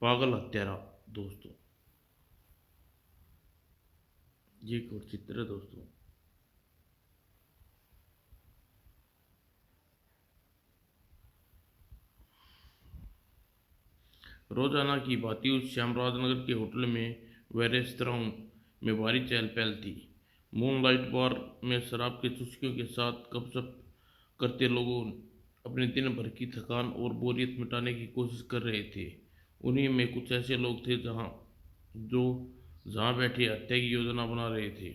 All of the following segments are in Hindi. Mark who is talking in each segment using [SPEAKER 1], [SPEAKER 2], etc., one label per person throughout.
[SPEAKER 1] पागल हत्यारा। दोस्तों, ये एक और चित्र है दोस्तों। रोजाना की भांति उस श्यामराज नगर के होटल में व रेस्तरां में भारी चहल पहल थी। मूनलाइट बार में शराब के चुस्कियों के साथ गपशप करते लोगों अपने दिन भर की थकान और बोरियत मिटाने की कोशिश कर रहे थे। उन्हीं में कुछ ऐसे लोग थे जो जहाँ बैठे हत्या की योजना बना रहे थे।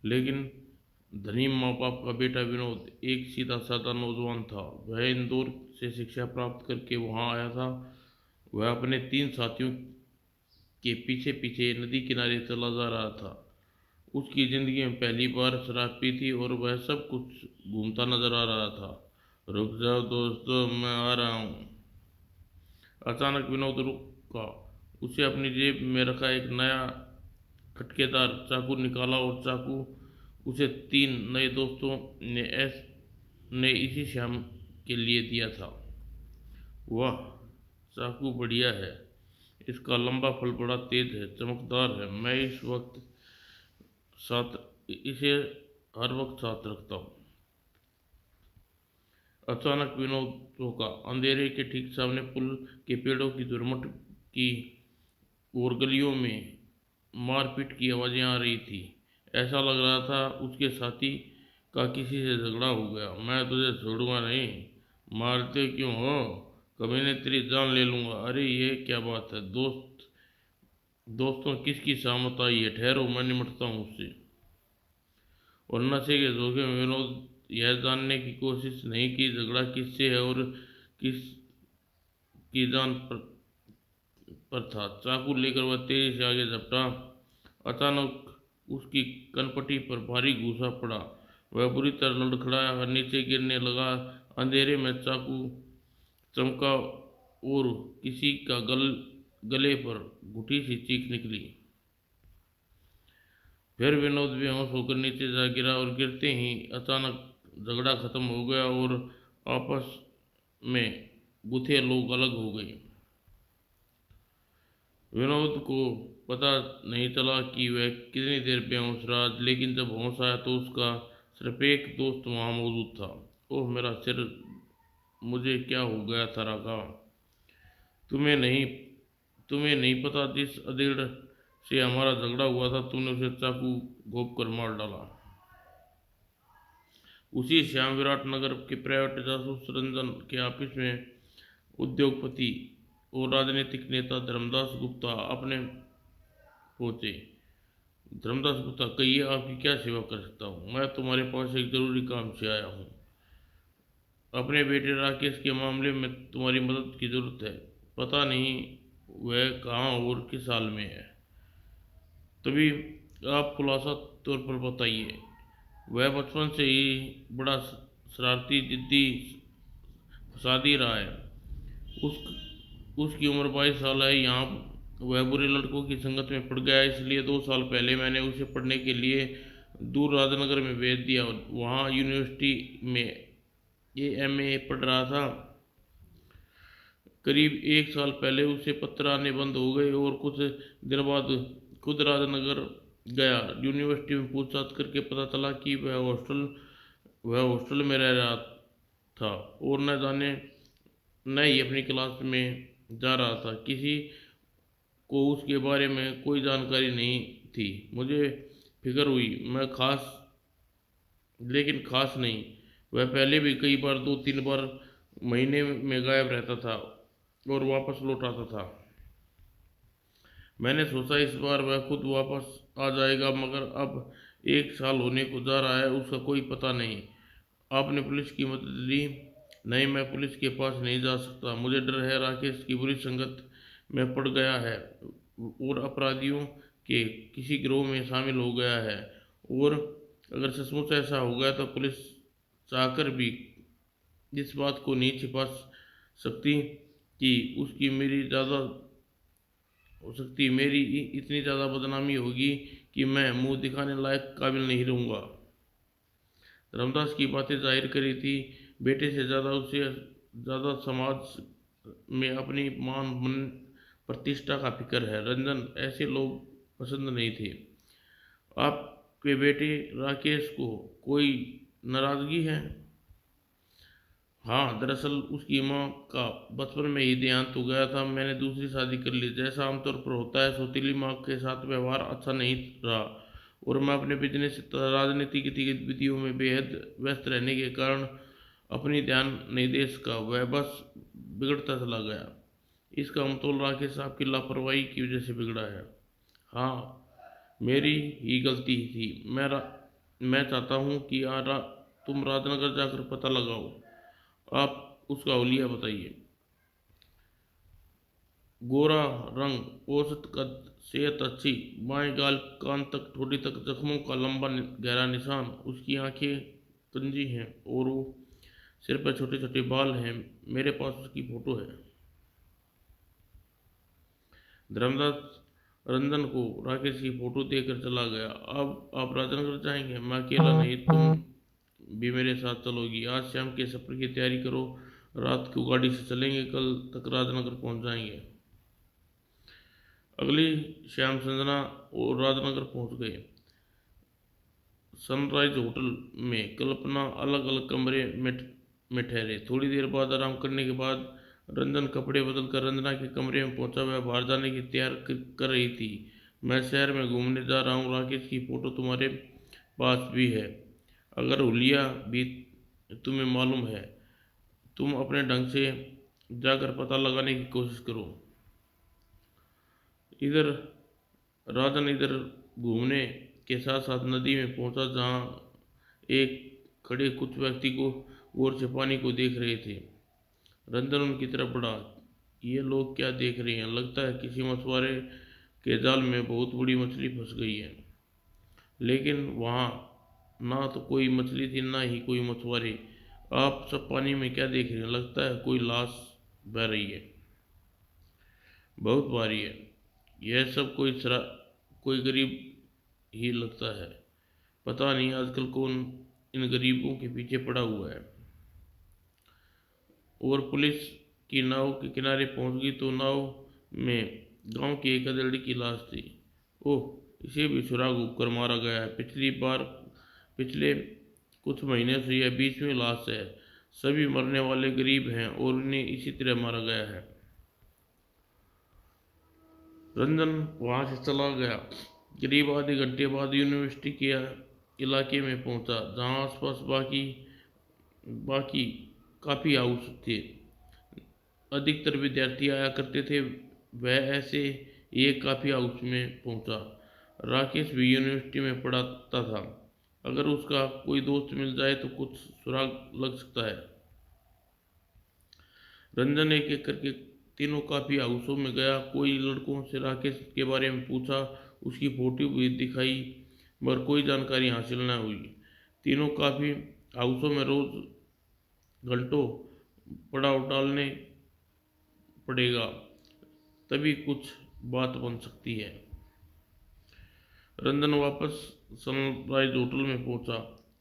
[SPEAKER 1] लेकिन धनी माँ बाप का बेटा विनोद एक सीधा साधा नौजवान था। वह इंदौर से शिक्षा प्राप्त करके वहाँ आया था। वह अपने 3 साथियों के पीछे पीछे नदी किनारे चला जा रहा था। उसकी जिंदगी में पहली बार शराब पी थी और वह सब कुछ घूमता नजर आ रहा था। रुक जाओ दोस्तों, मैं आ रहा हूँ। अचानक विनोद रुका। उसे अपनी जेब में रखा एक नया खटकेदार चाकू निकाला और चाकू उसे 3 नए दोस्तों ने इसी शाम के लिए दिया था। वाह, चाकू बढ़िया है। इसका लंबा फल बड़ा तेज है, चमकदार है। मैं साथ इसे हर वक्त साथ रखता हूँ। अचानक विनोद चौंका। अंधेरे के ठीक सामने पुल के पेड़ों की झुरमुट की और गलियों में मारपीट की आवाजें आ रही थी। ऐसा लग रहा था उसके साथी का किसी से झगड़ा हो गया। मैं तुझे छोड़ूंगा नहीं। मारते क्यों हो? कभी ने तेरी जान ले लूंगा। अरे ये क्या बात है दोस्तों, किसकी शामत आई है? ठहरो, मैं निपटता हूँ उससे। और नशे के धोखे में विनोद यह जानने की कोशिश नहीं की झगड़ा किससे है और किस की जान पर था। चाकू लेकर वह तेजी से आगे झपटा। अचानक उसकी कनपटी पर भारी घूसा पड़ा। वह बुरी तरह लड़खड़ाया और नीचे गिरने लगा। अंधेरे में चाकू चमका और किसी का गले पर घुटी सी चीख निकली। फिर विनोद बेहोश होकर नीचे जा गिरा और गिरते ही अचानक झगड़ा खत्म हो गया और आपस में गुथे लोग अलग हो गए। विनोद को पता नहीं चला कि वह कितनी देर बेहोश रहा, लेकिन जब होश आया तो उसका सिर्फ एक दोस्त वहां मौजूद था। ओह मेरा सिर, मुझे क्या हो गया था राघा? तुम्हें नहीं तुम्हें नहीं पता, जिस अधेड़ से हमारा झगड़ा हुआ था तुमने उसे चाकू घोंप कर मार डाला। उसी श्याम विराट नगर के प्राइवेट जासूस रंजन के ऑफिस में उद्योगपति और राजनीतिक नेता धर्मदास गुप्ता अपने पहुंचे। धर्मदास गुप्ता, कहिए आपकी क्या सेवा कर सकता हूँ? मैं तुम्हारे पास एक जरूरी काम से आया हूँ। अपने बेटे राकेश के मामले में तुम्हारी मदद की जरूरत है। पता नहीं वह कहाँ और किस हाल में है। तभी आप खुलासा तौर पर बताइए। वह बचपन से ही बड़ा शरारती, जिद्दी, फसादी रहा है। उस उसकी उम्र 22 साल है। यहाँ वह बुरे लड़कों की संगत में पड़ गया, इसलिए 2 साल पहले मैंने उसे पढ़ने के लिए दूर राजनगर में भेज दिया। वहाँ यूनिवर्सिटी में एमए पढ़ रहा था। करीब 1 साल पहले उसे पत्र आने बंद हो गए और कुछ दिन बाद खुद राजनगर गया। यूनिवर्सिटी में पूछताछ करके पता चला कि वह हॉस्टल में रह रहा था और न जाने न ही अपनी क्लास में जा रहा था। किसी को उसके बारे में कोई जानकारी नहीं थी। मुझे फिक्र हुई, मैं खास लेकिन खास नहीं। वह पहले भी कई बार 2-3 बार महीने में गायब रहता था और वापस लौट आता था। मैंने सोचा इस बार वह खुद वापस आ जाएगा, मगर अब 1 साल होने को जा रहा है, उसका कोई पता नहीं। आपने पुलिस की मदद ली? नहीं, मैं पुलिस के पास नहीं जा सकता। मुझे डर है राकेश की बुरी संगत में पड़ गया है और अपराधियों के किसी गिरोह में शामिल हो गया है। और अगर सचमुच ऐसा हो गया तो पुलिस चाहकर भी इस बात को नहीं छिपा सकती कि उसकी मेरी ज़्यादा हो सकती मेरी इतनी ज़्यादा बदनामी होगी कि मैं मुंह दिखाने लायक काबिल नहीं रहूँगा। रामदास की बातें जाहिर करी थी। बेटे से ज़्यादा उसे ज़्यादा में अपनी मान मन प्रतिष्ठा का फिक्र है। रंजन ऐसे लोग पसंद नहीं थे। आपके बेटे राकेश को कोई नाराजगी है? हाँ, दरअसल उसकी माँ का बचपन में ही देहांत हो गया था। मैंने दूसरी शादी कर ली। जैसा आमतौर पर होता है, सौतीली माँ के साथ व्यवहार अच्छा नहीं रहा और मैं अपने बिजनेस राजनीति की गतिविधियों में बेहद व्यस्त रहने के कारण अपनी ध्यान नहीं दे सका। वह बस बिगड़ता चला गया। इसका अमतौल राकेश साहब की लापरवाही की वजह से बिगड़ा है। हाँ, मेरी ही गलती थी। मैं चाहता हूँ कि तुम राजनगर जाकर पता लगाओ। आप उसका हुलिया बताइए। गोरा रंग, औसत कद, सेहत अच्छी, बाएं गाल कान तक ठोड़ी तक जख्मों का लंबा गहरा निशान, उसकी आंखें कंजी हैं और वो सिर पर छोटे छोटे बाल हैं। मेरे पास उसकी फोटो है। धर्मदास रंजन को राकेश की फोटो देकर चला गया। अब आप राजनगर जाएंगे? मैं अकेला नहीं, तुम भी मेरे साथ चलोगी। आज शाम के सफर की तैयारी करो। रात को गाड़ी से चलेंगे, कल तक राजनगर पहुंच जाएंगे। अगली शाम संजना और राजनगर पहुंच गए। सनराइज होटल में कल्पना अलग अलग कमरे में ठहरे। थोड़ी देर बाद आराम करने के बाद रंजन कपड़े बदलकर रंजना के कमरे में पहुंचा। वह बाहर जाने की तैयार कर रही थी। मैं शहर में घूमने जा रहा हूँ, राकेश की फोटो तुम्हारे पास भी है। अगर हुलिया भी तुम्हें मालूम है, तुम अपने ढंग से जाकर पता लगाने की कोशिश करो। इधर राजन इधर घूमने के साथ साथ नदी में पहुंचा, जहां एक खड़े कुछ व्यक्ति को गौर से पानी को देख रहे थे। रंजन उनकी तरफ बढ़ा। ये लोग क्या देख रहे हैं? लगता है किसी मछुआरे के जाल में बहुत बड़ी मछली फंस गई है। लेकिन वहां ना तो कोई मछली थी, ना ही कोई मछुआरे। आप सब पानी में क्या देख रहे हैं? लगता है कोई लाश बह रही है। बहुत भारी है। यह सब कोई गरीब ही लगता है। पता नहीं आजकल कौन इन गरीबों के पीछे पड़ा हुआ है। और पुलिस की नाव के किनारे पहुंच गई तो नाव में गांव की एक अधेड़ी की लाश थी। ओह, इसे भी सुराग होकर मारा गया है। पिछले कुछ महीने से यह 20वीं लाश है। सभी मरने वाले गरीब हैं और उन्हें इसी तरह मारा गया है। रंजन वहां से चला गया। करीब आधे घंटे बाद यूनिवर्सिटी के इलाके में पहुंचा, जहां आसपास बाकी बाकी काफ़ी हाउस थे। अधिकतर विद्यार्थी आया करते थे। वह ऐसे एक काफ़ी हाउस में पहुंचा। राकेश भी यूनिवर्सिटी में पढ़ाता था। अगर उसका कोई दोस्त मिल जाए तो कुछ सुराग लग सकता है। रंजन एक एक करके तीनों काफ़ी हाउसों में गया। कोई लड़कों से राकेश के बारे में पूछा, उसकी फोटो भी दिखाई, मगर कोई जानकारी हासिल न हुई। तीनों काफ़ी हाउसों में रोज घंटों पड़ाव डालने पड़ेगा, तभी कुछ बात बन सकती है। रंजन वापस सनराइज होटल में पहुंचा।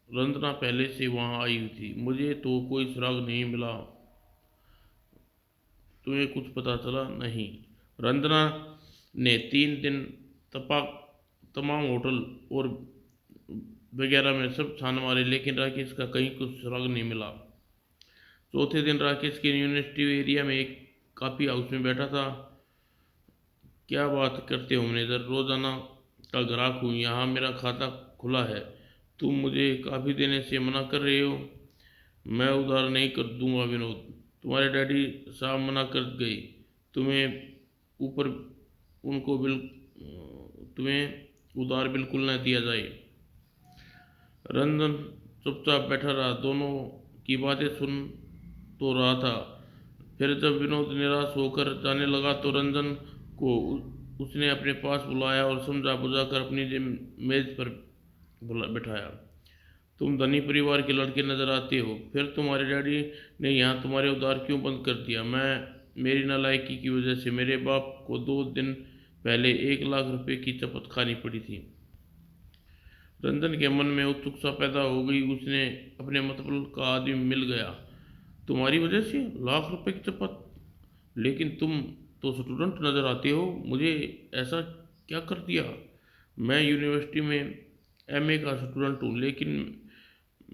[SPEAKER 1] रंजना पहले से वहां आई हुई थी। मुझे तो कोई सुराग नहीं मिला, तुम्हें कुछ पता चला? नहीं। रंजना ने 3 दिन तपा तमाम होटल और वगैरह में सब छान मारे, लेकिन राकेश का कहीं कुछ सुराग नहीं मिला। चौथे दिन राकेश के यूनिवर्सिटी एरिया में एक काफ़ी हाउस में बैठा था। क्या बात करते हो मैनेजर? रोजाना का ग्राहक हूँ, यहाँ मेरा खाता खुला है। तुम मुझे काफ़ी देने से मना कर रहे हो। मैं उधार नहीं कर दूंगा विनोद। तुम्हारे डैडी साहब मना कर गए। तुम्हें ऊपर उनको बिल तुम्हें उधार बिल्कुल न दिया जाए। रंजन चुपचाप बैठा रहा। दोनों की बातें सुन तो रहा था। फिर जब विनोद निराश होकर जाने लगा तो रंजन को उसने अपने पास बुलाया और समझा बुझाकर अपनी मेज पर बैठाया। तुम धनी परिवार के लड़के नजर आते हो, फिर तुम्हारे डैडी ने यहाँ तुम्हारे उधार क्यों बंद कर दिया? मेरी नालायकी की वजह से मेरे बाप को 2 दिन पहले 1 लाख रुपए की चपत खानी पड़ी थी। रंजन के मन में उत्सुकता पैदा हो गई। उसने अपने मतलब का आदमी मिल गया। तुम्हारी वजह से 1 लाख रुपए की चपत? लेकिन तुम तो स्टूडेंट नज़र आते हो, मुझे ऐसा क्या कर दिया? मैं यूनिवर्सिटी में एमए का स्टूडेंट हूँ, लेकिन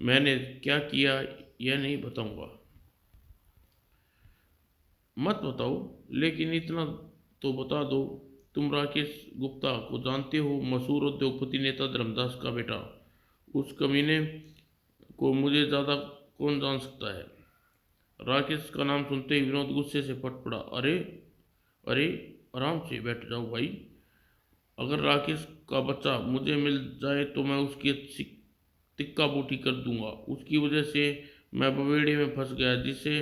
[SPEAKER 1] मैंने क्या किया यह नहीं बताऊंगा। मत बताओ, लेकिन इतना तो बता दो, तुम राकेश गुप्ता को जानते हो? मशहूर उद्योगपति नेता धर्मदास का बेटा। उस कमीने को मुझे ज़्यादा कौन जान सकता है? राकेश का नाम सुनते ही विनोद गुस्से से फट पड़ा। अरे अरे, आराम से बैठ जाओ भाई। अगर राकेश का बच्चा मुझे मिल जाए तो मैं उसकी अच्छी तिक्का बूटी कर दूंगा। उसकी वजह से मैं बवेड़े में फंस गया, जिससे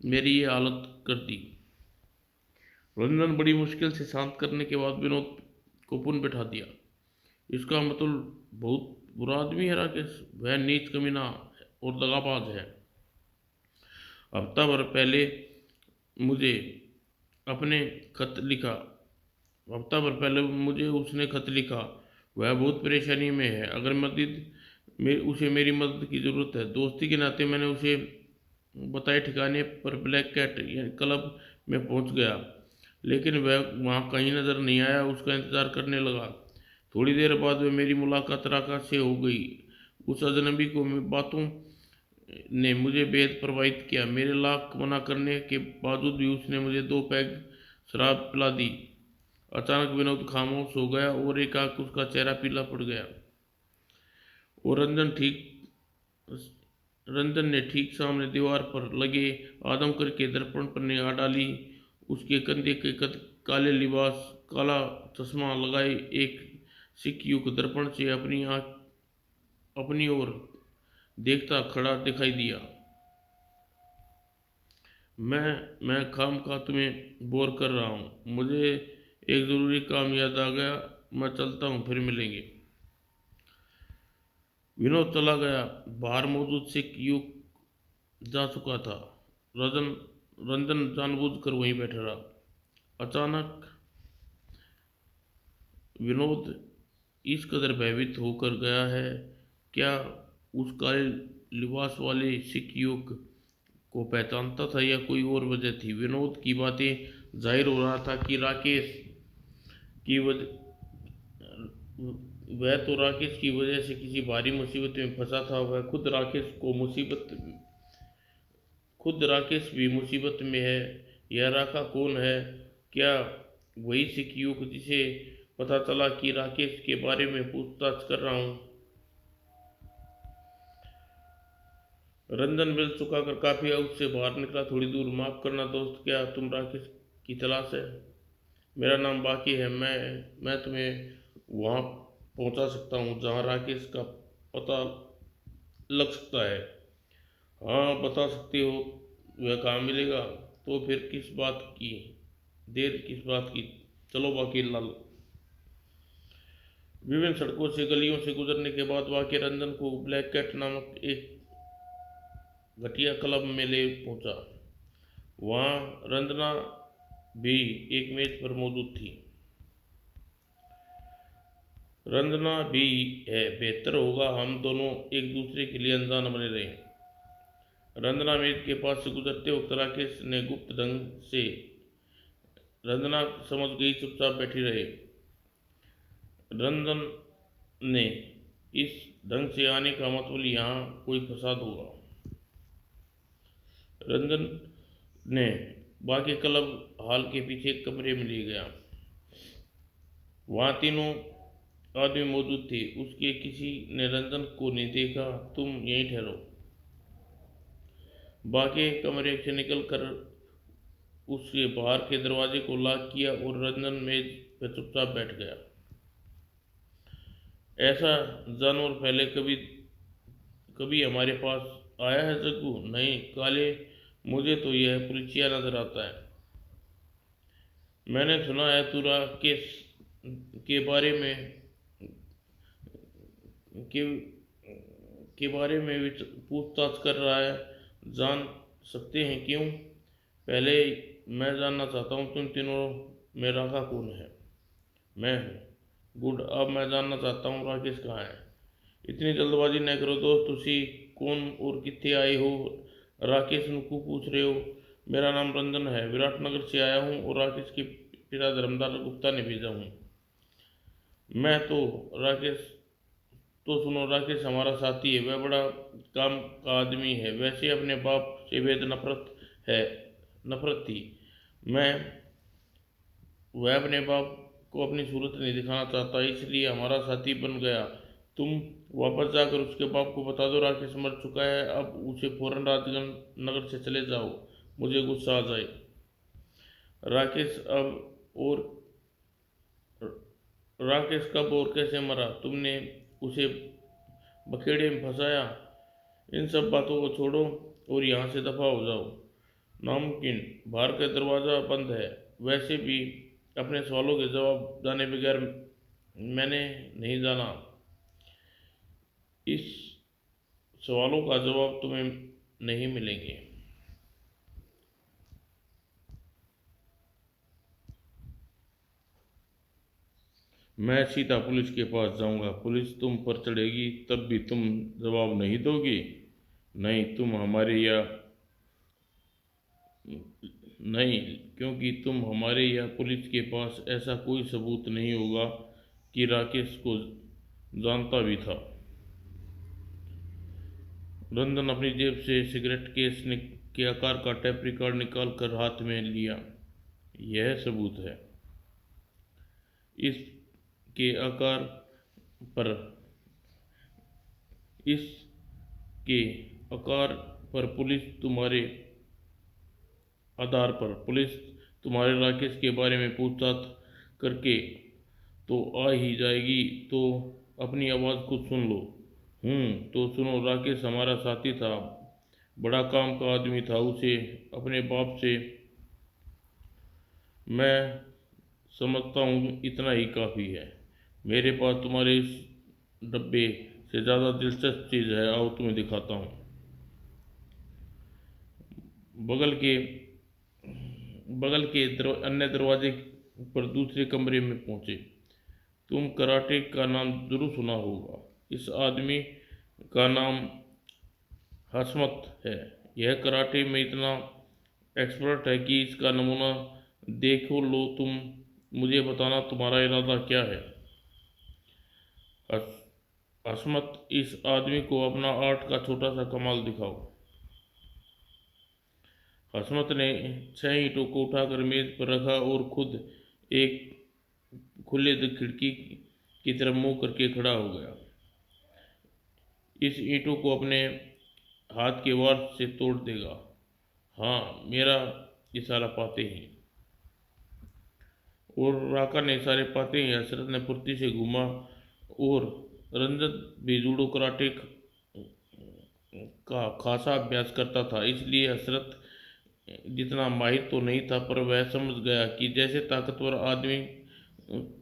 [SPEAKER 1] मेरी ये हालत कर दी। रंजन बड़ी मुश्किल से शांत करने के बाद विनोद को पुनः बैठा दिया। इसका मतलब बहुत बुरा आदमी है राकेश। वह नीच कमीना और दगाबाज है। हफ्ता भर पहले मुझे अपने खत लिखा हफ्ता भर पहले मुझे उसने खत लिखा। वह बहुत परेशानी में है। अगर उसे मेरी मदद की ज़रूरत है। दोस्ती के नाते मैंने उसे बताए ठिकाने पर ब्लैक कैट यानी क्लब में पहुंच गया, लेकिन वह वहां कहीं नज़र नहीं आया। उसका इंतज़ार करने लगा। थोड़ी देर बाद वह मेरी मुलाकात राका से हो गई। उस अजनबी को बातों ने मुझे बेहद प्रभावित किया। मेरे लाख मना करने के बावजूद भी उसने मुझे 2 पैग शराब पिला दी। अचानक विनोद खामोश हो गया और एकाएक उसका चेहरा पीला पड़ गया। और रंजन ने ठीक सामने दीवार पर लगे आदम करके दर्पण पर निगाह डाली। उसके कंधे के काले लिबास, काला चश्मा लगाए एक सिख युवक दर्पण से अपनी ओर देखता खड़ा दिखाई दिया। मैं खामखा तुम्हें बोर कर रहा हूँ। मुझे एक ज़रूरी काम याद आ गया। मैं चलता हूँ, फिर मिलेंगे। विनोद चला गया। बाहर मौजूद सिख युवक जा चुका था। रंजन रंजन जानबूझकर वहीं बैठा रहा। अचानक विनोद इस कदर भयभीत होकर गया है। क्या उस काले लिबास वाले सिख युवक को पहचानता था या कोई और वजह थी? विनोद की बातें जाहिर हो रहा था कि राकेश की वजह वह तो राकेश की वजह से किसी भारी मुसीबत में फंसा था। वह खुद राकेश भी मुसीबत में है। यह राका कौन है? क्या वही सिख युवक जिसे पता चला कि राकेश के बारे में पूछताछ कर रहा हूँ? रंजन बिल चुकाकर काफी उससे बाहर निकला। थोड़ी दूर। माफ करना दोस्त, क्या तुम राकेश की तलाश है? मेरा नाम बाकी है। मैं तुम्हें वहां पहुंचा सकता हूँ जहां राकेश का पता लग सकता है। हाँ, बता सकते हो। वह कहाँ मिलेगा? तो फिर देर किस बात की? चलो वकील लाल। विभिन्न सड़कों से गलियों से गुजरने के बाद वाक्य रंजन को ब्लैक कैट नामक एक घटिया क्लब में ले पहुंचा। वहां रंजना भी एक मेज पर मौजूद थी। रंजना भी है। बेहतर होगा हम दोनों एक दूसरे के लिए अनजान बने रहें। रंजना मेज के पास से गुजरते वक्त राकेश ने गुप्त ढंग से रंजना समझ गई, चुपचाप बैठी रहे। रंजन ने इस ढंग से आने का मतलब यहाँ कोई फसाद होगा। रंजन ने बाकी क्लब हॉल के पीछे एक कमरे में ले गया। वहाँ तीनों आदमी मौजूद थे। उसके किसी ने रंजन को नहीं देखा। तुम यहीं ठहरो। बाकी कमरे से निकलकर उसके बाहर के दरवाजे को लॉक किया और रंजन मेज पर चुपचाप बैठ गया। ऐसा जानवर पहले कभी कभी हमारे पास आया है जग्गू? नहीं काले, मुझे तो यह पुलिसिया नजर आता है। मैंने सुना है तू राकेश के बारे में के, के बारे में पूछताछ कर रहा है। जान सकते हैं क्यों? पहले मैं जानना चाहता हूँ तुम तीनों में राका कौन है? मैं हूँ। गुड। अब मैं जानना चाहता हूँ राकेश कहाँ है? इतनी जल्दबाजी न करो दोस्त। तुसी कौन और कित्थे आए हो? राकेश नुकू पूछ रहे हो? मेरा नाम रंजन है, विराटनगर से आया हूँ और राकेश के पिता धर्मदास गुप्ता ने भेजा हूँ। मैं तो राकेश तो सुनो, राकेश हमारा साथी है, वह बड़ा काम का आदमी है। वैसे अपने बाप से बेहद है, नफरत थी। मैं वह अपने बाप को अपनी सूरत नहीं दिखाना चाहता, इसलिए हमारा साथी बन गया। तुम वापस जाकर उसके बाप को बता दो राकेश मर चुका है, अब उसे फौरन राजगंज नगर से चले जाओ, मुझे गुस्सा आ जाए। राकेश अब और राकेश कब और कैसे मरा, तुमने उसे बखेड़े में फंसाया? इन सब बातों को छोड़ो और यहाँ से दफा हो जाओ। नामुमकिन, बाहर का दरवाज़ा बंद है। वैसे भी अपने सवालों के जवाब जाने बगैर मैंने नहीं जाना। इस सवालों का जवाब तुम्हें नहीं मिलेंगे। मैं सीधा पुलिस के पास जाऊंगा। पुलिस तुम पर चढ़ेगी तब भी तुम जवाब नहीं दोगी। नहीं, तुम हमारे या नहीं, क्योंकि तुम हमारे या पुलिस के पास ऐसा कोई सबूत नहीं होगा कि राकेश को जानता भी था। रंजन अपनी जेब से सिगरेट के आकार का टेप रिकॉर्ड निकाल कर हाथ में लिया। यह सबूत है। इसके आकार पर इसके आकार पर पुलिस तुम्हारे राकेश के बारे में पूछताछ करके तो आ ही जाएगी। तो अपनी आवाज़ खुद सुन लो। तो सुनो, राकेश हमारा साथी था, बड़ा काम का आदमी था। उसे अपने बाप से मैं समझता हूँ इतना ही काफ़ी है। मेरे पास तुम्हारे इस डब्बे से ज़्यादा दिलचस्प चीज़ है, आओ तुम्हें दिखाता हूँ। बगल के अन्य दरवाजे पर दूसरे कमरे में पहुंचे। तुम कराटे का नाम जरूर सुना होगा। इस आदमी का नाम हसमत है। यह कराटे में इतना एक्सपर्ट है कि इसका नमूना देखो लो। तुम मुझे बताना तुम्हारा इरादा क्या है। हस- हसमत, इस आदमी को अपना आर्ट का छोटा सा कमाल दिखाओ। हसमत ने 6 ईंटों को उठाकर मेज पर रखा और खुद एक खुले खिड़की की तरफ मुंह करके खड़ा हो गया। इस ईंटों को अपने हाथ के वार से तोड़ देगा। हाँ, मेरा इशारा पाते ही। और राका ने इशारे पाते ही हसरत ने फुर्ती से घूमा और रंजन भी जूडो कराटे का खासा अभ्यास करता था, इसलिए हसरत जितना माहिर तो नहीं था, पर वह समझ गया कि जैसे ताकतवर आदमी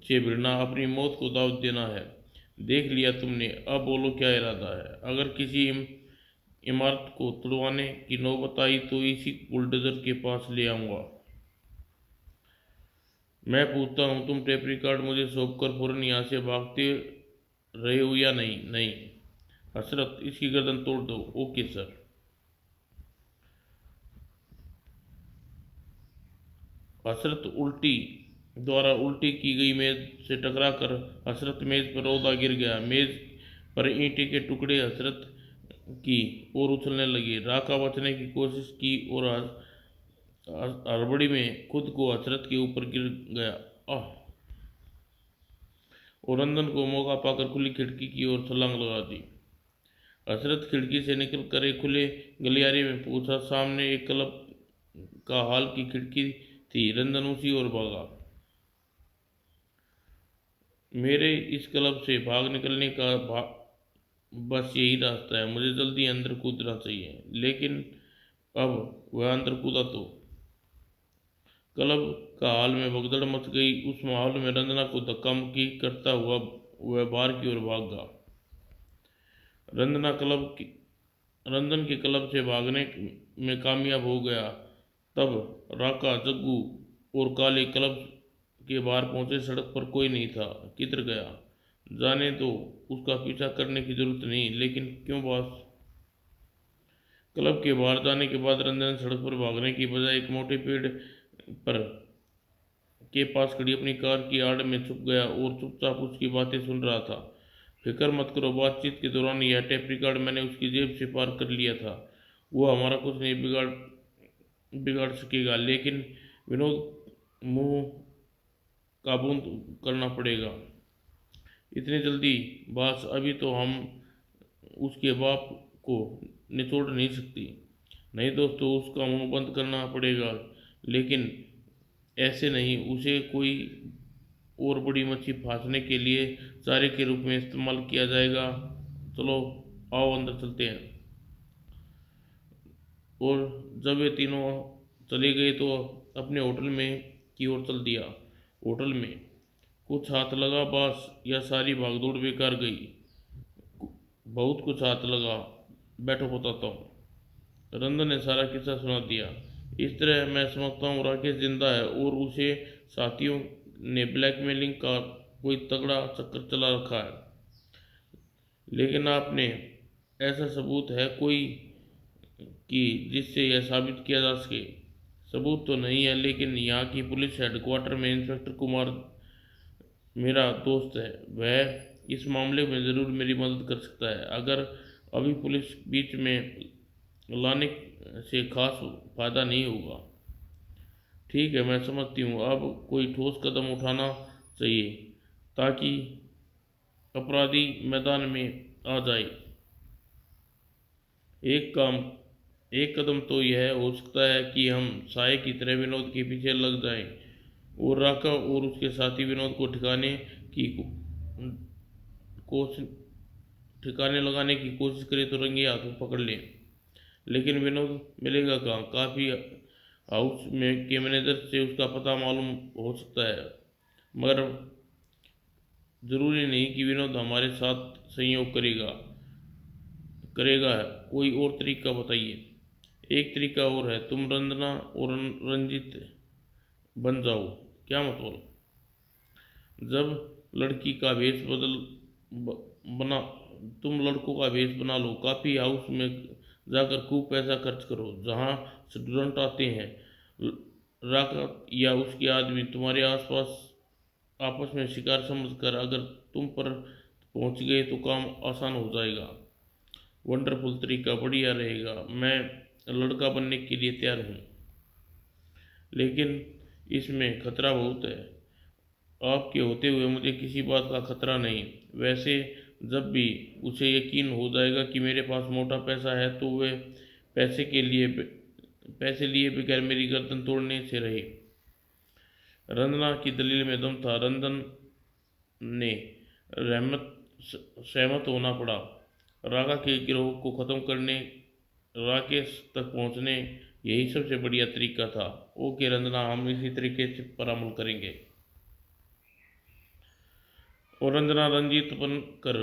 [SPEAKER 1] से भिड़ना अपनी मौत को दावत देना है। देख लिया तुमने, अब बोलो क्या इरादा है। अगर किसी इमारत को तुड़वाने की नौबत आई तो इसी बुलडोजर के पास ले आऊंगा। मैं पूछता हूँ, तुम टेप रिकॉर्ड मुझे सौंप कर फौरन यहाँ से भागते रहे हो या नहीं? नहीं। हसरत, इसकी गर्दन तोड़ दो। Okay sir. हसरत उल्टी की गई मेज से टकरा कर हसरत मेज पर रौंदा गिर गया। मेज पर ईंटे के टुकड़े हसरत की ओर उछलने लगे। राका बचने की कोशिश की और हड़बड़ी में खुद को हसरत के ऊपर गिर गया। आह! और रंजन को मौका पाकर खुली खिड़की की ओर छलांग लगा दी। हसरत खिड़की से निकलकर एक खुले गलियारे में पहुंचा। सामने एक क्लब का हॉल की खिड़की थी। रंजन उसी ओर भागा। मेरे इस क्लब से भाग निकलने का बस यही रास्ता है। मुझे जल्दी अंदर कूदना चाहिए। लेकिन अब वह अंदर कूदा तो क्लब का हॉल में भगदड़ मच गई। उस माहौल में रंजना को धक्का मुक्की करता हुआ वह बाहर की ओर भागा। रंजन के क्लब से भागने में कामयाब हो गया। तब राका, जग्गू और काले क्लब के बाहर पहुंचे। सड़क पर कोई नहीं था। किधर गया? जाने दो, उसका पीछा करने की जरूरत नहीं। लेकिन क्यों बॉस? क्लब के बाहर जाने के बाद रंजन सड़क पर भागने की बजाय एक मोटे पेड़ पर के पास खड़ी अपनी कार की आड़ में छुप गया और चुपचाप उसकी बातें सुन रहा था। फिक्र मत करो, बातचीत के दौरान यह टेप रिकॉर्ड मैंने उसकी जेब से पार कर लिया था। वो हमारा कुछ नहीं बिगाड़ बिगाड़ सकेगा, लेकिन विनोद, मुंह काबू करना पड़ेगा। इतनी जल्दी बस, अभी तो हम उसके बाप को निचोड़ नहीं सकती। नहीं दोस्तों, उसका मुंह बंद करना पड़ेगा, लेकिन ऐसे नहीं। उसे कोई और बड़ी मच्छी फंसाने के लिए चारे के रूप में इस्तेमाल किया जाएगा। चलो आओ अंदर चलते हैं। और जब ये तीनों चले गए तो अपने होटल में की ओर चल दिया। होटल में कुछ हाथ लगा बॉस, यह सारी भागदौड़ बेकार गई। बहुत कुछ हाथ लगा, बैठो बताता हूँ। रंजन ने सारा किस्सा सुना दिया। इस तरह मैं समझता हूँ राकेश जिंदा है और उसे साथियों ने ब्लैकमेलिंग का कोई तगड़ा चक्कर चला रखा है। लेकिन आपने ऐसा सबूत है कोई कि जिससे यह साबित किया जा सके? सबूत तो नहीं है, लेकिन यहाँ की पुलिस हेडक्वार्टर में इंस्पेक्टर कुमार मेरा दोस्त है। वह इस मामले में ज़रूर मेरी मदद कर सकता है। अगर अभी पुलिस बीच में लाने से खास फायदा नहीं होगा। ठीक है, मैं समझती हूँ। अब कोई ठोस कदम उठाना चाहिए ताकि अपराधी मैदान में आ जाए। एक काम एक कदम तो यह हो सकता है कि हम साय की तरह विनोद के पीछे लग जाएं और राका और उसके साथी विनोद को कोशिश ठिकाने लगाने की कोशिश करें तो रंगे हाथों पकड़ लें। लेकिन विनोद मिलेगा कहाँ? काफ़ी हाउस में के मैनेजर से उसका पता मालूम हो सकता है, मगर ज़रूरी नहीं कि विनोद हमारे साथ संयोग करेगा करेगा कोई और तरीका बताइए। एक तरीका और है, तुम रंजना और रंजित बन जाओ। क्या मतलब? जब लड़की का भेष बदल बना तुम लड़कों का भेष बना लो, काफ़ी हाउस में जाकर खूब पैसा खर्च करो। जहाँ स्टूडेंट आते हैं, राका या उसके आदमी तुम्हारे आसपास आपस में शिकार समझकर अगर तुम पर पहुंच गए तो काम आसान हो जाएगा। वंडरफुल तरीका, बढ़िया रहेगा। मैं लड़का बनने के लिए तैयार हूँ, लेकिन इसमें खतरा बहुत है। आपके होते हुए मुझे किसी बात का खतरा नहीं। वैसे जब भी उसे यकीन हो जाएगा कि मेरे पास मोटा पैसा है तो वह पैसे के लिए पैसे लिए बगैर मेरी गर्दन तोड़ने से रहे। रंजना की दलील में दम था। रंजन ने रहमत सहमत होना पड़ा। राका के गिरोह को ख़त्म करने, राकेश तक पहुंचने, यही सबसे बढ़िया तरीका था। ओके रंजना, हम इसी तरीके से पर अमल करेंगे। और रंजना रंजीत बनकर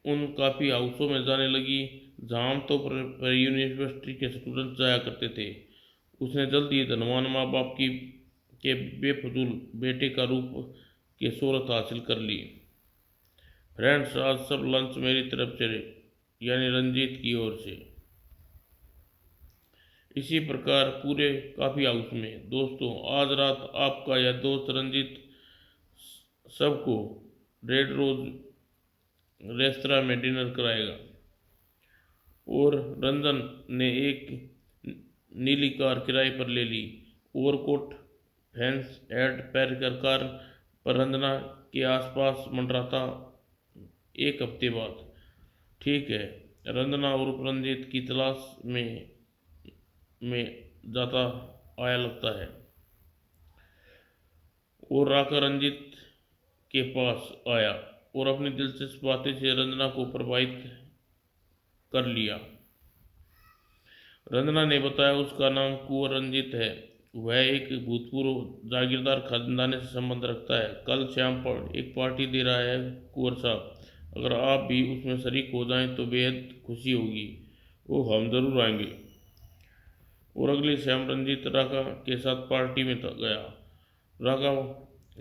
[SPEAKER 1] उन काफ़ी हाउसों में जाने लगी जहाँ आमतौर पर यूनिवर्सिटी के स्टूडेंट जाया करते थे। उसने जल्द ही धनवान माँ बाप की के बेफजूल बेटे का रूप की शोहरत हासिल कर ली। फ्रेंड्स, आज सब लंच मेरी तरफ से, यानी रंजीत की ओर से। इसी प्रकार पूरे काफ़ी हाउस में। दोस्तों, आज रात आपका यह दोस्त रंजीत सबको रेड रोज रेस्तरा में डिनर कराएगा। और रंजन ने एक नीली कार किराए पर ले ली। ओवरकोट फैंस हेड पैर कर कार पर रंजना के आसपास मंडराता। एक हफ्ते बाद, ठीक है, रंजना और रंजीत की तलाश में जाता आया लगता है। और राका रंजीत के पास आया और अपनी दिलचस्प बातें से रंजना को प्रभावित कर लिया। रंजना ने बताया उसका नाम कुंवर रंजीत है। वह एक भूतपूर्व जागीरदार खानदान से संबंध रखता है। कल शाम पर एक पार्टी दे रहा है कुंवर साहब। अगर आप भी उसमें शरीक हो जाएं तो बेहद खुशी होगी। ओह, हम जरूर आएंगे। और अगली शाम रंजीत राका के साथ पार्टी में गया। राका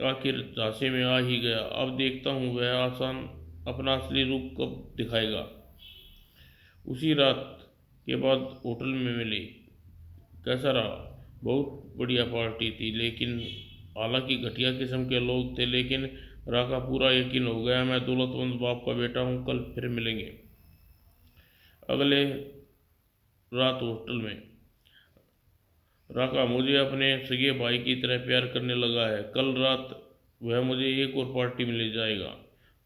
[SPEAKER 1] आखिर झांसे में आ ही गया। अब देखता हूँ वह आसान अपना असली रूप कब दिखाएगा। उसी रात के बाद होटल में मिले। कैसा रहा? बहुत बढ़िया पार्टी थी, लेकिन हालांकि घटिया किस्म के लोग थे, लेकिन राका पूरा यकीन हो गया मैं दौलतमंद बाप का बेटा हूँ, कल फिर मिलेंगे। अगले रात हॉस्टल में राका मुझे अपने सगे भाई की तरह प्यार करने लगा है। कल रात वह मुझे एक और पार्टी में ले जाएगा।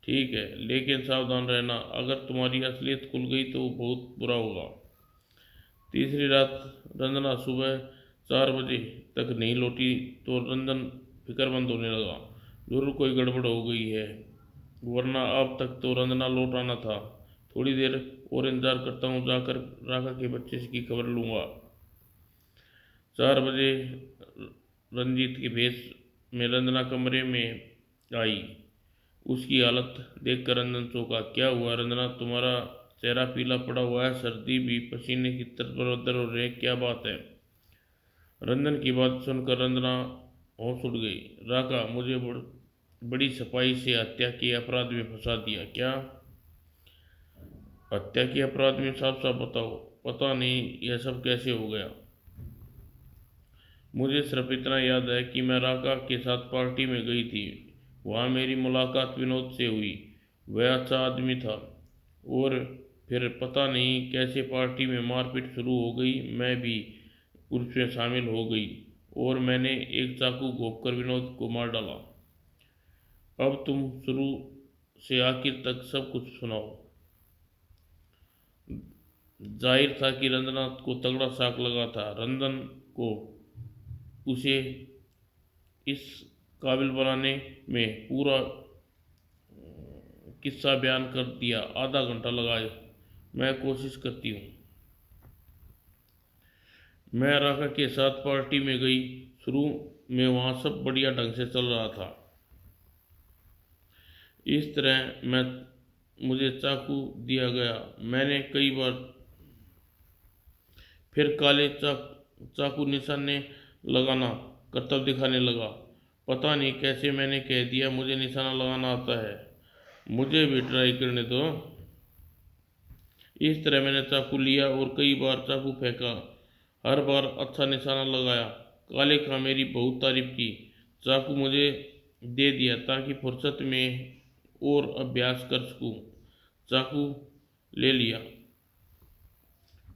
[SPEAKER 1] ठीक है, लेकिन सावधान रहना, अगर तुम्हारी असलियत खुल गई तो बहुत बुरा होगा। तीसरी रात रंजना सुबह 4 बजे तक नहीं लौटी तो रंजन फिक्रमंद होने लगा। जरूर कोई गड़बड़ हो गई है, वरना अब तक तो रंजना लौट आना था। थोड़ी देर और इंतजार करता हूँ, जाकर राका के बच्चे की खबर लूँगा। 4 बजे रंजीत के भेष में रंजना कमरे में आई। उसकी हालत देखकर रंजन चौंका। क्या हुआ रंजना, तुम्हारा चेहरा पीला पड़ा हुआ है, सर्दी भी, पसीने की तरतर हो रहे, क्या बात है? रंजन की बात सुनकर रंजना होश उड़ गई। राका मुझे बड़ी सफाई से हत्या के अपराध में फंसा दिया। क्या हत्या के अपराध में? साफ साफ बताओ। पता नहीं यह सब कैसे हो गया। मुझे सिर्फ इतना याद है कि मैं राका के साथ पार्टी में गई थी। वहाँ मेरी मुलाकात विनोद से हुई। वह अच्छा आदमी था। और फिर पता नहीं कैसे पार्टी में मारपीट शुरू हो गई। मैं भी उसमें शामिल हो गई और मैंने एक चाकू घोंपकर विनोद को मार डाला। अब तुम शुरू से आखिर तक सब कुछ सुनाओ। जाहिर था कि रंजना को तगड़ा शॉक लगा था। रंजन को उसे इस काबिल बनाने में पूरा किस्सा बयान कर दिया। आधा घंटा लगा। मैं कोशिश करती हूँ। मैं राका के साथ पार्टी में गई। शुरू में वहाँ सब बढ़िया ढंग से चल रहा था। इस तरह मुझे चाकू दिया गया। मैंने कई बार फिर काले चाकू निशाने लगाना करतब दिखाने लगा। पता नहीं कैसे मैंने कह दिया मुझे निशाना लगाना आता है, मुझे भी ट्राई करने दो। इस तरह मैंने चाकू लिया और कई बार चाकू फेंका। हर बार अच्छा निशाना लगाया। काले का मेरी बहुत तारीफ की। चाकू मुझे दे दिया ताकि फुर्सत में और अभ्यास कर सकूं। चाकू ले लिया।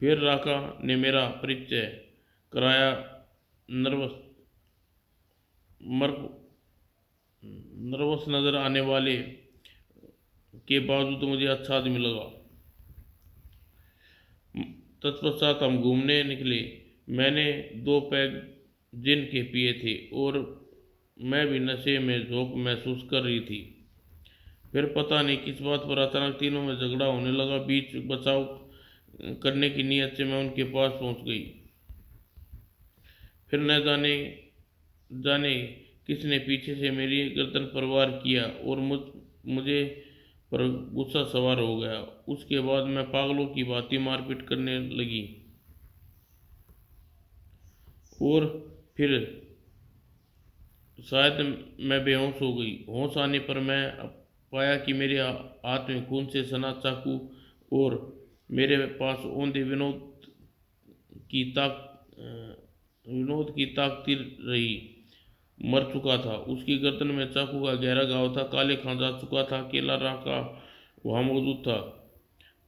[SPEAKER 1] फिर राका ने मेरा परिचय कराया। नर्वस नजर आने वाले के बावजूद मुझे अच्छा आदमी लगा। तत्पश्चात हम घूमने निकले। मैंने 2 पैग जिन के पिए थे और मैं भी नशे में झोंक महसूस कर रही थी। फिर पता नहीं किस बात पर अचानक तीनों में झगड़ा होने लगा। बीच बचाव करने की नीयत से मैं उनके पास पहुंच गई। फिर न जाने जाने किसने पीछे से मेरी गर्दन पर वार किया और मुझे पर गुस्सा सवार हो गया। उसके बाद मैं पागलों की भांति मारपीट करने लगी और फिर शायद मैं बेहोश हो गई। होश आने पर मैं पाया कि मेरे हाथ में खून से सना चाकू और मेरे पास औंधे की ताक विनोद की ताकती रही मर चुका था। उसकी गर्दन में चाकू का गहरा घाव था। काले खां जा चुका था। अकेला राका वहाँ मौजूद था।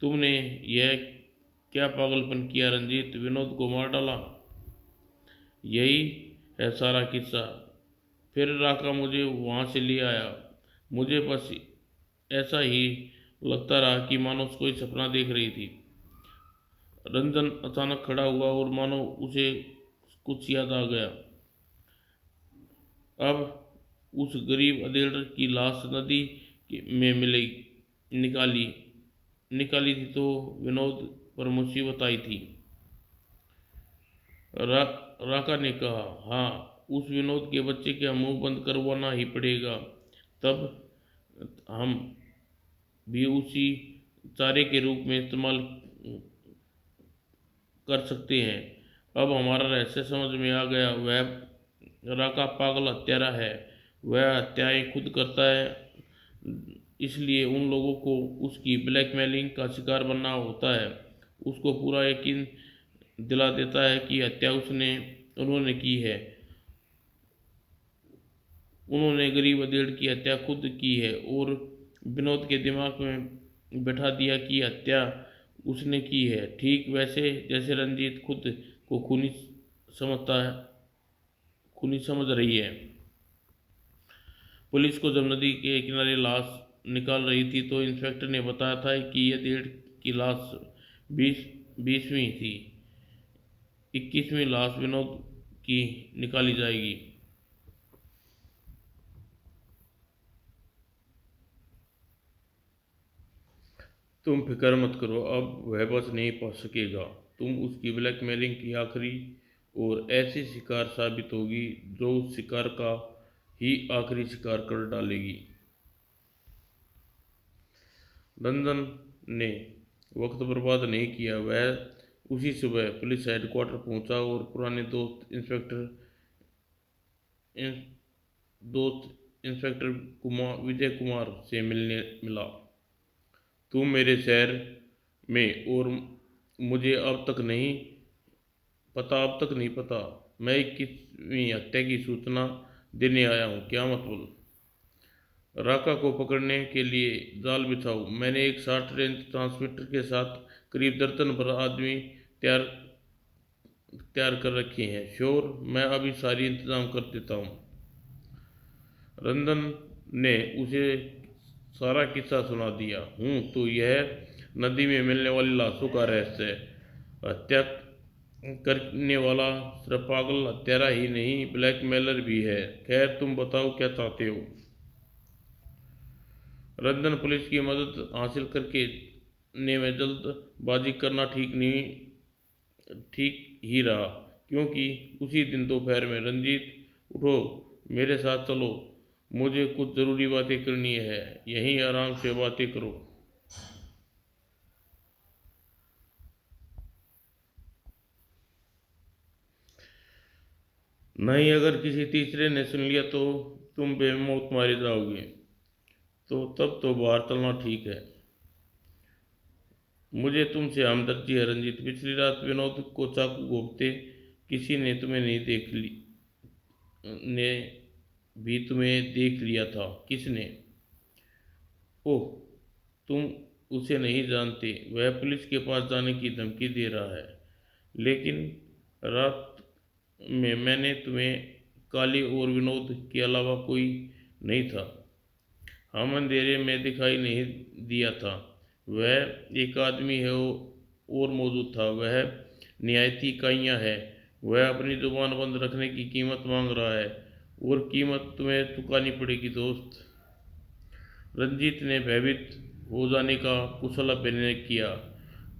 [SPEAKER 1] तुमने यह क्या पागलपन किया रंजीत? विनोद को मार डाला? यही है सारा किस्सा। फिर राका मुझे वहाँ से ले आया। मुझे बस ऐसा ही लगता रहा कि मानो कोई सपना देख रही थी। रंजन अचानक खड़ा हुआ और मानो उसे कुछ याद आ गया। अब उस गरीब अधेड़ की लाश नदी में निकाली निकाली थी तो विनोद पर मुसीबत आई थी। राका ने कहा, हाँ, उस विनोद के बच्चे का मुंह बंद करवाना ही पड़ेगा। तब हम भी उसी चारे के रूप में इस्तेमाल कर सकते हैं। अब हमारा रहस्य समझ में आ गया। वह राका पागल हत्यारा है। वह हत्याएं खुद करता है, इसलिए उन लोगों को उसकी ब्लैकमेलिंग का शिकार बनना होता है। उसको पूरा यकीन दिला देता है कि हत्या उन्होंने की है। उन्होंने गरीब अधेड़ की हत्या खुद की है और विनोद के दिमाग में बैठा दिया कि हत्या उसने की है, ठीक वैसे जैसे रंजीत खुद को समझता है खूनी समझ रही है। पुलिस को जब नदी के किनारे लाश निकाल रही थी तो इंस्पेक्टर ने बताया था कि यह डेढ़ की लाश 20वीं थी। 21वीं लाश विनोद की निकाली जाएगी। तुम फिक्र मत करो, अब वह बच नहीं पा सकेगा। तुम उसकी ब्लैकमेलिंग की आखिरी और ऐसी शिकार साबित होगी जो उस शिकार का ही आखिरी शिकार कर डालेगी। रंजन ने वक्त बर्बाद नहीं किया। वह उसी सुबह पुलिस हेडक्वार्टर पहुंचा और पुराने दोस्त इंस्पेक्टर विजय कुमार से मिलने मिला। तुम मेरे शहर में और मुझे अब तक नहीं पता। मैं 21वीं हत्या की सूचना देने आया हूँ। क्या मतलब? राका को पकड़ने के लिए जाल बिछाओ। मैंने एक शॉर्ट रेंज ट्रांसमीटर के साथ करीब दर्जन भर आदमी तैयार तैयार कर रखे हैं। श्योर, मैं अभी सारी इंतजाम कर देता हूँ। रंजन ने उसे सारा किस्सा सुना दिया। तो यह नदी में मिलने वाली लाशों का रहस्य है। हत्या करने वाला सिर्फ पागल हत्यारा ही नहीं, ब्लैकमेलर भी है। खैर, तुम बताओ क्या चाहते हो? रंजन पुलिस की मदद हासिल करके ने में जल्दबाजी करना ठीक ही रहा, क्योंकि उसी दिन दोपहर में रंजीत, उठो, मेरे साथ चलो, मुझे कुछ ज़रूरी बातें करनी है, यहीं आराम से बातें करो। नहीं, अगर किसी तीसरे ने सुन लिया तो तुम बेमौत मारे जाओगे। तो तब तो बाहर चलना ठीक है। मुझे तुमसे हमदर्दी है रंजीत। पिछली रात विनोद को चाकू घोंपते किसी ने ने भी तुम्हें देख लिया था। किसने? ओह, तुम उसे नहीं जानते। वह पुलिस के पास जाने की धमकी दे रहा है। लेकिन रात में मैंने तुम्हें काली और विनोद के अलावा कोई नहीं था। हम अंधेरे में दिखाई नहीं दिया था। वह एक आदमी है और मौजूद था। वह निहायती काइयाँ है। वह अपनी जुबान बंद रखने की कीमत मांग रहा है और कीमत तुम्हें चुकानी पड़ेगी दोस्त। रंजीत ने भयभीत हो जाने का कुशल अभिनय किया।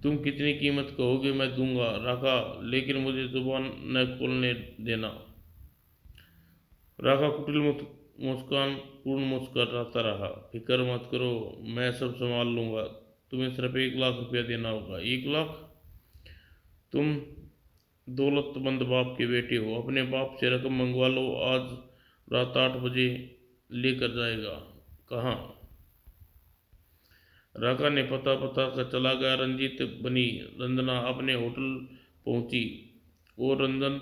[SPEAKER 1] तुम कितनी कीमत कहोगे मैं दूंगा राका, लेकिन मुझे जुबान न खोलने देना। राका कुटिल मुस्कान पूर्ण मुस्कराता रहा। फिक्र मत करो, मैं सब संभाल लूंगा। तुम्हें सिर्फ 1 लाख रुपया देना होगा। 1 लाख? तुम दौलतमंद बाप के बेटे हो। अपने बाप से रकम मंगवा लो। आज रात 8 बजे लेकर जाएगा। कहाँ? राका ने पता पता कर चला गया। रंजीत बनी रंजना अपने होटल पहुंची और रंजन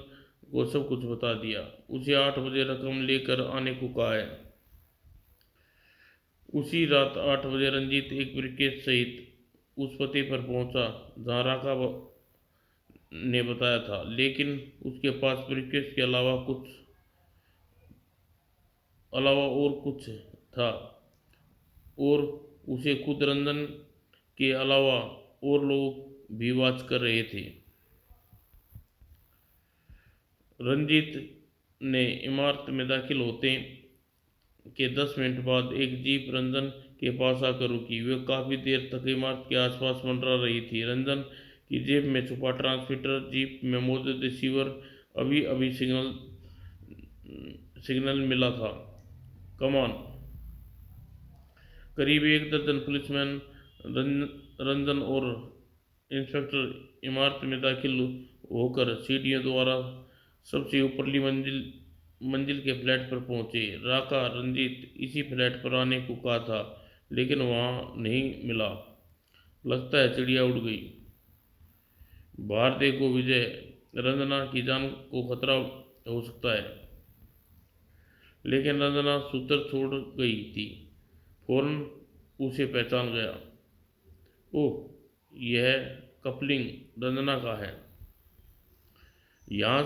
[SPEAKER 1] को सब कुछ बता दिया। उसे 8 बजे रकम लेकर आने को कहा है। उसी रात 8 बजे रंजीत एक ब्रिकेट सहित उस पते पर पहुंचा जहां राका ने बताया था, लेकिन उसके पास ब्रिकेट के अलावा और कुछ था, और उसे खुद रंजन के अलावा और लोग भी वाच कर रहे थे। रंजीत ने इमारत में दाखिल होते के 10 मिनट बाद एक जीप रंजन के पास आकर रुकी। वह काफ़ी देर तक इमारत के आसपास मंडरा रही थी। रंजन की जेब में छुपा ट्रांसमीटर, जीप में मौजूद रिसीवर, अभी अभी सिग्नल मिला था। कमान। करीब एक दर्जन पुलिसमैन, रंजन और इंस्पेक्टर इमारत में दाखिल होकर सीढ़ियों द्वारा सबसे ऊपरली मंजिल के फ्लैट पर पहुंचे। राका रंजीत इसी फ्लैट पर आने को कहा था, लेकिन वहां नहीं मिला। लगता है चिड़िया उड़ गई। बाहर देखो विजय, रंजना की जान को खतरा हो सकता है। लेकिन रंजना सूत्र छोड़ गई थी। फौरन उसे पहचान गया। ओह, यह कपलिंग रंजना का है। यहाँ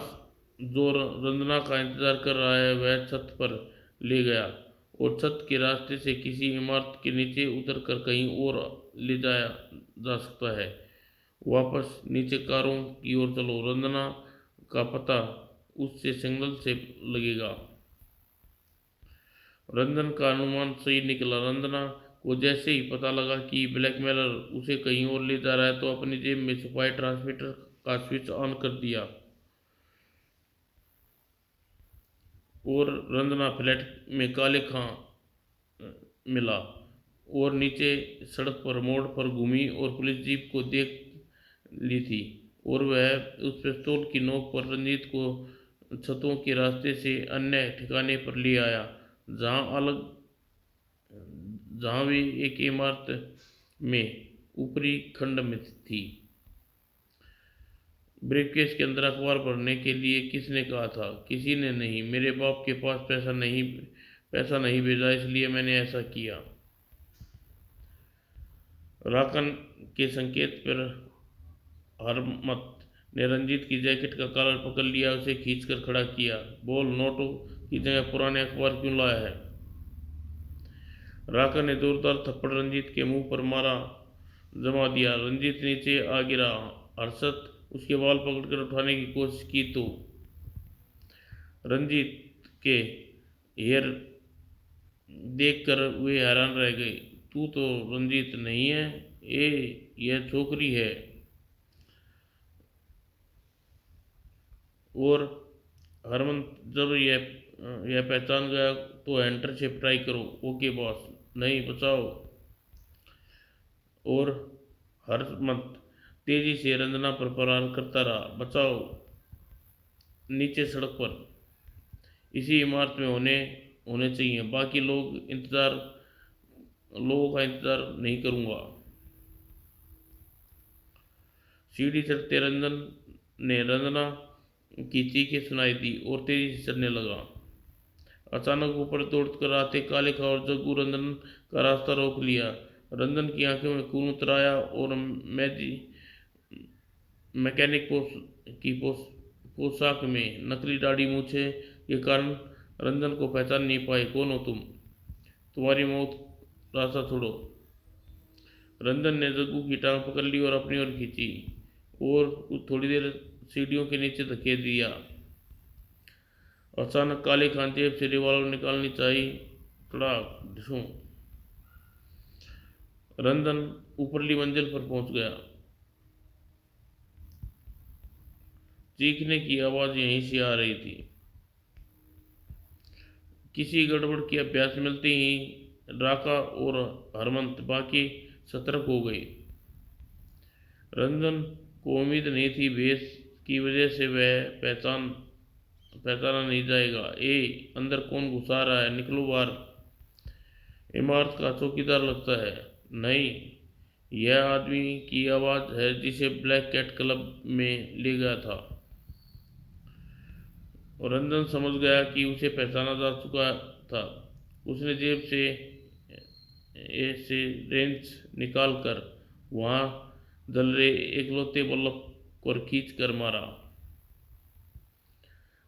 [SPEAKER 1] जो रंजना का इंतजार कर रहा है वह छत पर ले गया और छत के रास्ते से किसी इमारत के नीचे उतर कर कहीं और ले जाया जा सकता है। वापस नीचे कारों की ओर चलो, रंजना का पता उससे सिग्नल से लगेगा। रंजन का अनुमान सही निकला। रंजना को जैसे ही पता लगा कि ब्लैकमेलर उसे कहीं और ले जा रहा है तो अपनी जेब में छुपाए ट्रांसमीटर का स्विच ऑन कर दिया और रंजना फ्लैट में काले खां मिला और नीचे सड़क पर मोड़ पर घूमी और पुलिस जीप को देख ली थी और वह उस पिस्तौल की नोक पर रंजीत को छतों के रास्ते से अन्य ठिकाने पर ले आया, जहां अलग जहां वे एक इमारत में ऊपरी खंड में थी। ब्रीफकेस के अंदर अखबार भरने के लिए किसने कहा था? किसी ने नहीं। मेरे बाप के पास पैसा नहीं भेजा, इसलिए मैंने ऐसा किया। राकन के संकेत पर हरमत ने रंजीत की जैकेट का कॉलर पकड़ लिया, उसे खींचकर खड़ा किया। बोल, नोटों की जगह पुराने अखबार क्यों लाया है? राकन ने जोरदार थप्पड़ रंजीत के मुंह पर मारा, जमा दिया। रंजीत नीचे आ गिरा। हर्षद उसके बाल पकड़कर उठाने की कोशिश की तो रंजीत के हेयर देखकर वे हैरान रह गए। तू तो रंजीत नहीं है, यह छोकरी है। और हरमन, जब यह पहचान गया तो एंटरशिप ट्राई करो। Okay boss. नहीं, बचाओ। और हरमन तेजी से रंजना पर प्रहार करता रहा। बचाओ। नीचे सड़क पर इसी इमारत में होने चाहिए। बाकी लोगों का इंतजार नहीं करूंगा। सीढ़ी चढ़ते रंजना की चीखें सुनाई दी और तेजी से चलने लगा। अचानक ऊपर दौड़कर आते काले खा और जग्गू रंजन का रास्ता रोक लिया। रंजन की आंखों में खून उतर आया और मैकेनिक पोशाक में नकली दाढ़ी मूछे के कारण रंजन को पहचान नहीं पाए। कौन हो तुम? तुम्हारी मौत रास्ता छोड़ो। रंजन ने जग्गू की टांग पकड़ ली और अपनी ओर खींची और थोड़ी देर सीढ़ियों के नीचे धकेल दिया। अचानक काले खान जेब से रिवॉल्वर निकालनी चाहिए। कड़ाक ढिसूं। रंजन ऊपरली मंजिल पर पहुंच गया। चीखने की आवाज यहीं से आ रही थी। किसी गड़बड़ की अभ्यास मिलते ही राका और हरमंत बाकी सतर्क हो गए। रंजन को उम्मीद नहीं थी भेष की वजह से वह पहचाना नहीं जाएगा। अंदर कौन घुसा रहा है? निकलो बाहर। इमारत का चौकीदार लगता है। नहीं, यह आदमी की आवाज है जिसे ब्लैक कैट क्लब में ले गया था। और रंजन समझ गया कि उसे पहचाना जा चुका था। उसने जेब से रेंच निकाल कर वहां जल रहे एकलौते बल्ब को खींच कर मारा।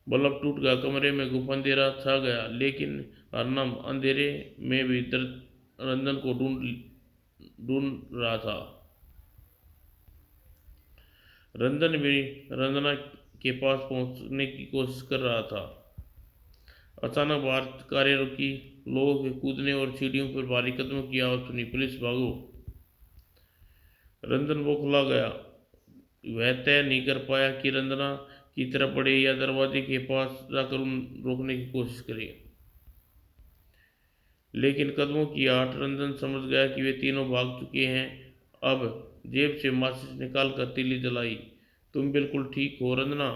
[SPEAKER 1] बल्ब टूट गया। कमरे में गुफ अंधेरा छा गया, लेकिन अर्नब अंधेरे में भी रंजन को ढूंढ रहा था। रंजन भी रंजना के पास पहुंचने की कोशिश कर रहा था। अचानक बाहर कारें रुकी, लोगों के कूदने और सीढ़ियों पर भारी कदमों की आवाज सुनी। पुलिस, भागो। रंजन बौखला गया। वह तय नहीं कर पाया कि रंजना की तरफ बढ़े या दरवाजे के पास जाकर उन रोकने की कोशिश करे। लेकिन कदमों की आहट रंजन समझ गया कि वे तीनों भाग चुके हैं। अब जेब से माचिस निकाल कर तीली जलाई। तुम बिल्कुल ठीक हो रंजना?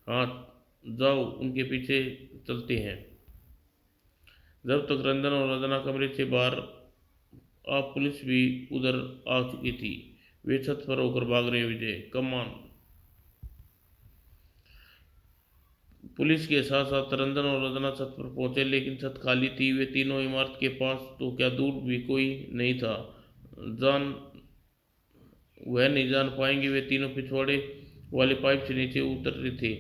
[SPEAKER 1] हाँ, जाओ, उनके पीछे चलते हैं। जब तक रंजन और रंजना कमरे से बाहर आ पुलिस भी उधर आ चुकी थी। वे छत पर होकर भाग रहे हैं। विजय, कमान। पुलिस के साथ साथ रंजन और रंजना छत पर पहुंचे, लेकिन छत खाली थी। वे तीनों इमारत के पास तो क्या, दूर भी कोई नहीं था। जान वह नहीं जान पाएंगे। वे तीनों पिछवाड़े वाले पाइप से नीचे उतर रहे थे,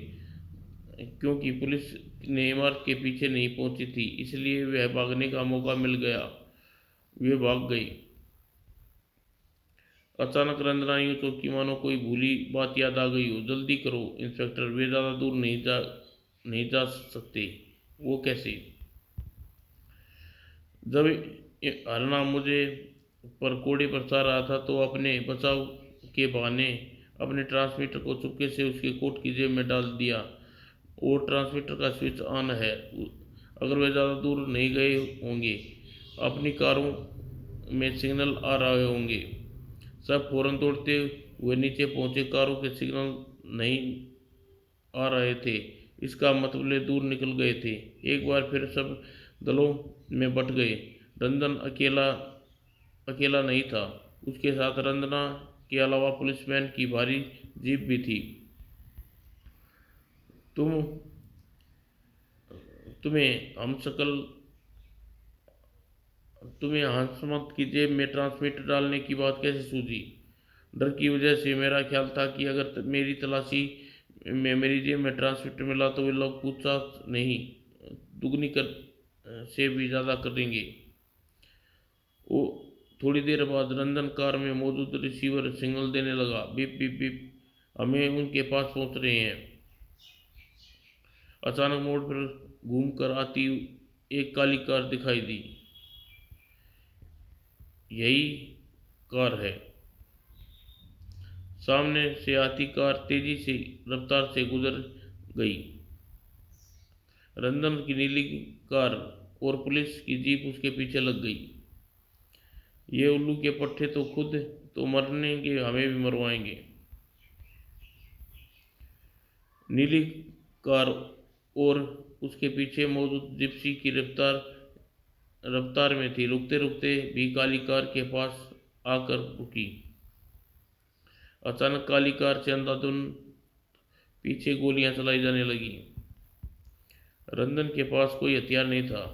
[SPEAKER 1] क्योंकि पुलिस ने इमारत के पीछे नहीं पहुंची थी, इसलिए वह भागने का मौका मिल गया। वे भाग गई। अचानक रंजना यूं चौंकी मानो कोई भूली बात याद आ गई हो। जल्दी करो इंस्पेक्टर, वे ज़्यादा दूर नहीं जा सकते। वो कैसे? जब हरना मुझे पर कोड़े बरसा रहा था तो अपने बचाव के बहाने अपने ट्रांसमीटर को चुपके से उसके कोट की जेब में डाल दिया, और ट्रांसमीटर का स्विच ऑन है। अगर वे ज़्यादा दूर नहीं गए होंगे, अपनी कारों में सिग्नल आ रहे होंगे। सब फौरन दौड़ते हुए नीचे पहुंचे। कारों के सिग्नल नहीं आ रहे थे, इसका मतलब वे दूर निकल गए थे। एक बार फिर सब दलों में बंट गए। रंजन अकेला अकेला नहीं था, उसके साथ रंजना के अलावा पुलिसमैन की भारी जीप भी थी। तुम तुम्हें हमशक्ल तुम्हें हंसमत की जेब में ट्रांसमीटर डालने की बात कैसे सूझी? डर की वजह से। मेरा ख्याल था कि अगर मेरी तलाशी में मेरी जेब में ट्रांसमीटर मिला तो वे लोग पूछताछ नहीं, दुगनी कर से भी ज़्यादा करेंगे। वो थोड़ी देर बाद रंजन कार में मौजूद रिसीवर सिग्नल देने लगा। बिप बिप बिप, हमें उनके पास पहुंच रहे हैं। अचानक मोड़ पर घूम कर आती एक काली कार दिखाई दी। यही कार है। सामने से आती कार तेजी से रफ्तार से गुजर गई। रंजन की नीली कार और पुलिस की जीप उसके पीछे लग गई। ये उल्लू के पट्टे तो खुद तो मरनेंगे, हमें भी मरवाएंगे। नीली कार और उसके पीछे मौजूद जिप्सी की रफ्तार में थी। रुकते रुकते भी काली कार के पास आकर रुकी। अचानक काली कार से अंधाधुंध पीछे गोलियां चलाई जाने लगी। रंजन के पास कोई हथियार नहीं था।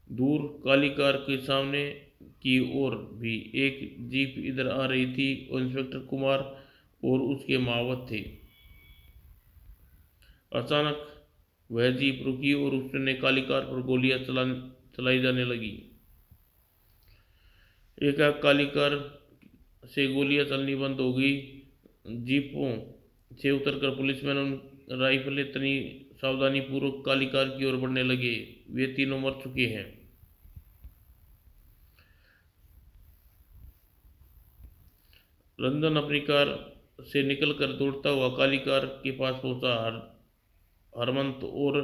[SPEAKER 1] दूर काली कार के सामने की ओर भी एक जीप इधर आ रही थी, और इंस्पेक्टर कुमार और उसके मावत थे। अचानक वह जीप रुकी और उसने काली कार पर गोलियां चलाई जाने लगी। एकाएक काली कार से गोलियां चलनी बंद हो गई। जीपों से उतरकर पुलिसमैन उन राइफलें तनी सावधानी पूर्वक काली कार की ओर बढ़ने लगे। वे तीनों मर चुके हैं। रंजन अपनी कार से निकलकर दौड़ता हुआ काली कार के पास पहुंचा। हरमंत और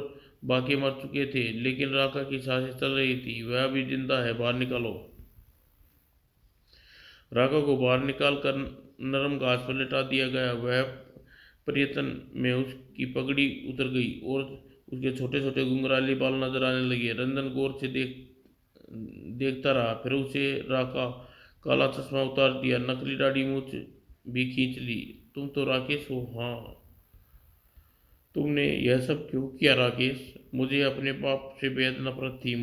[SPEAKER 1] बाकी मर चुके थे, लेकिन राका की सांसें चल रही थी। वह अभी जिंदा है, बाहर निकालो। राका को बाहर निकाल कर नरम घास पर लेटा दिया गया। वह प्रयत्न में उसकी पगड़ी उतर गई और उसके छोटे छोटे घुंघराले बाल नजर आने लगे। रंजन गौर से देखता रहा, फिर उसे राका काला चश्मा उतार दिया, नकली दाढ़ी मूंछ भी खींच ली। तुम तो राकेश हो? हाँ। तुमने यह सब क्यों किया राकेश? मुझे अपने बाप से बेहद नफरत थी।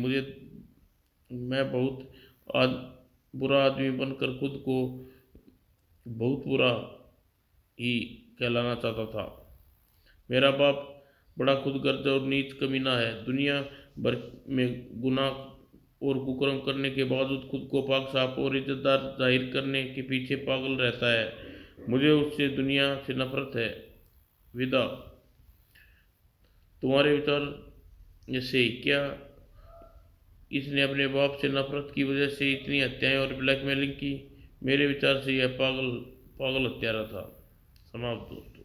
[SPEAKER 1] मैं बहुत बुरा आदमी बनकर खुद को बहुत बुरा ही कहलाना चाहता था। मेरा बाप बड़ा खुदगर्ज और नीच कमीना है। दुनिया भर में गुनाह और कुकर्म करने के बावजूद खुद को पाक साफ और इज्जतदार जाहिर करने के पीछे पागल रहता है। मुझे उससे दुनिया से नफरत है। विदा। तुम्हारे विचार से क्या इसने अपने बाप से नफरत की वजह से इतनी हत्याएं और ब्लैकमेलिंग की? मेरे विचार से यह पागल हत्यारा था। समाप्त दोस्तों।